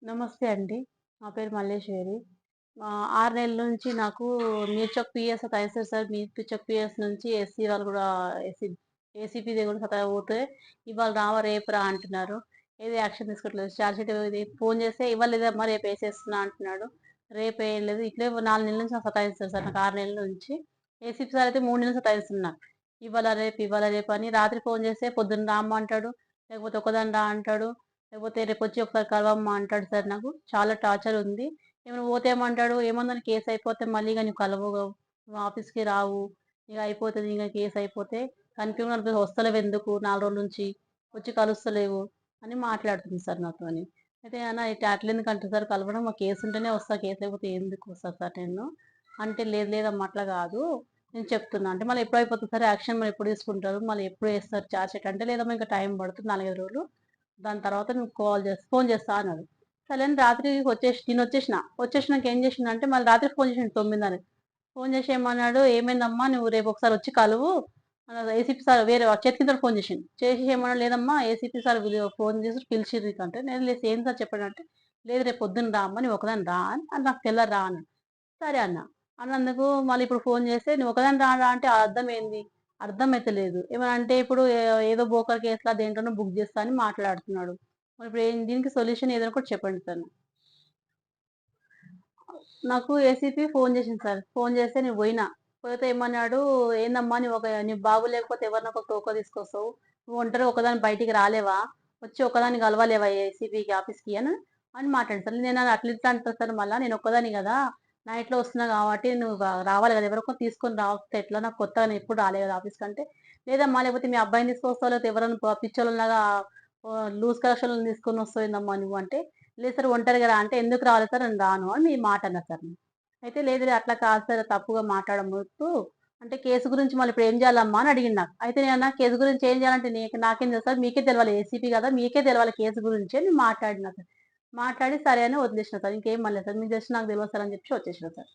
నమస్తే అండి. నా పేరు మల్లేశ్వరి. 6 నెలల నుంచి నాకు మీర్చొక్ పీఎస్ సతాయిస్తారు సార్. మీర్చొక్ పీఎస్ నుంచి ఎస్సీ వాళ్ళు గూడా ఎస్సీ ఏసీపీది గూడా సతాయిపోతే ఇవాళ రావా రేపు రా అంటున్నారు. ఏది యాక్షన్ తీసుకోవట్లేదు. చార్జ్ షీట్ ఇది ఫోను చేస్తే ఇవాళ లేదమ్మా రేపేసేస్తున్నా అంటున్నాడు. రేపేయలేదు. ఇట్లే 4 నెలల నుంచి సతాయిస్తారు సార్ నాకు 6 నెలల నుంచి. ఏసీపీ సార్ అయితే 3 నెలలు సతాయిస్తున్నారు నాకు. ఇవాళ రేపు అని రాత్రి ఫోను చేస్తే పొద్దున్న రామ్మా అంటాడు. లేకపోతే ఒక్కదాన్ని రా అంటాడు. లేకపోతే రేపొచ్చి ఒకసారి కలవమ్మా అంటాడు సార్ నాకు. చాలా టార్చర్ ఉంది. ఏమైనా పోతే ఏమంటాడు, "ఏముందని కేస్ అయిపోతే మళ్ళీ ఇగ నువ్వు కలవవు. నువ్వు ఆఫీస్‌కి రావు. ఇగ అయిపోతది ఇగ కేస్ అయిపోతే కనిపియవు కనిపియవు వస్తలేవెందుకు 4 రోజుల నుంచి? వచ్చి కలుస్తలేవు" అని మాట్లాడుతుంది సార్ నాతోని. అయితే అన్న ఇట్లా అట్లెందుకంటారు సార్ కలవడం మా కేస్ ఉంటేనే వస్తా. కేస్ లేకపోతే ఎందుకు వస్తా సార్ నేను? అంటే లేదు లేదమ్మా అట్లా గాదు. నేను చెప్తున్నా. అంటే మళ్ళీ ఎప్పుడు అయిపోతది సార్ యాక్షన్ మరి ఎప్పుడు తీసుకుంటారు? మళ్ళీ ఎప్పుడు ఏస్తారు చార్జ్ షీట్ అంటే లేదమ్మా ఇంకా టైం పడుతుంది 4, 5 రోజులు. దాని తర్వాత నువ్వు ఫోను చేస్తా అన్నాడు. సరే అని రాత్రి నేనొచ్చేసిన. వచ్చేసినాక ఏం చేసిండంటే మళ్ళీ రాత్రి ఫోను చేసిండు 9:30కి. ఫోను చేసి ఏమన్నాడు, "ఏమైందమ్మా నువ్వు రేపు ఒకసారి వచ్చి కలువు" ఏసీపీ సార్ వేరే చేతికిందోడు ఫోను చేసిండు. చేసి ఏమన్నాడు, "లేదమ్మా ఏసీపీ సార్ ఫోను చేసి పిలిచిర్రు ఇక" అంటే, "నేను లేదు ఏం సార్ చెప్పండి" అంటే, "లేదు రేపు పొద్దున్న రా అమ్మ నువ్వు ఒకదానివి రా" అని నాకు తెల్లారి రా అన్నాడు. సరే అన్న. అన్నందుకు మళ్ళీ ఇప్పుడు ఫోను చేస్తే, "నువ్వు ఒకదానివి రా రా" అంటే అర్థం ఏంది? అర్థమైతలేదు. ఏమన్నా అంటే ఇప్పుడు ఏదో బోకర్ కేసులా దేంట్లోనో బుక్ చేస్తా అని మాట్లాడుతున్నాడు. మరిప్పుడు దీనికి సొల్యూషన్ ఏదైనా ఒకటి చెప్పండి సార్. నాకు ఏసీపీ ఫోను చేసింది సార్. ఫోను చేస్తే నేను పోయినా. పోతే ఏమన్నాడు, "ఏందమ్మా నీ బాబు లేకపోతే ఎవరినో ఒక తోక తీసుకొస్తావు. నువ్వు ఒంటరిగా ఒకదానివి బయటికి రాలేవా? వచ్చి ఒక్కదాన్ని కలవలేవా ఏసీపీకి ఆఫీస్‌కి" అని మాట్లాడాను సార్. నేను అట్లెట్లా అంటా సార్ మళ్ళా నేను ఒక్కదాన్ని గదా! నైట్‌లో వస్తున్నా కాబట్టి నువ్వు రావాలి గదా! ఎవరో ఒకరిని తీసుకొని రాకపోతే ఎట్లా? నాకు కొత్తగా నేను ఎప్పుడు రాలే గదా ఆఫీస్‌కంటే, "లేదమ్మా లేకపోతే మీ అబ్బాయిని తీసుకొస్తావా? లేకపోతే ఎవరైనా పిచ్చోళ్ళలాగా లూజ్ కలెక్షన్‌లను తీసుకొని వస్తావేందమ్మా నువ్వు" అంటే, లేదు సార్ ఒంటరిగా రా అంటే, "ఎందుకు రావాలి సార్ నేను రాను" అని మీ మాట అన్నా సార్ నేను. అయితే లేదులే అట్లా కాదు సార్ తప్పుగా మాట్లాడమొద్దు. అంటే కేసు గురించి మళ్ళీ ఇప్పుడు ఏం చేయాలమ్మా అని అడిగిండు నాకు. అయితే నేనన్నా కేసు గురించి ఏం చేయాలంటే నాకేం తెలుసు సార్ మీకే తెలవాలి ఏసీపీ కదా! మీకే తెలవాలి కేసు గురించి అని మాట్లాడినా సార్. మాట్లాడి సరే అని వదిలేసిన సార్. ఇంకేం అనలేదు సార్. మీకు జస్ట్ నాకు తెలవదు సార్ అని చెప్పేసి వచ్చేసిన సార్.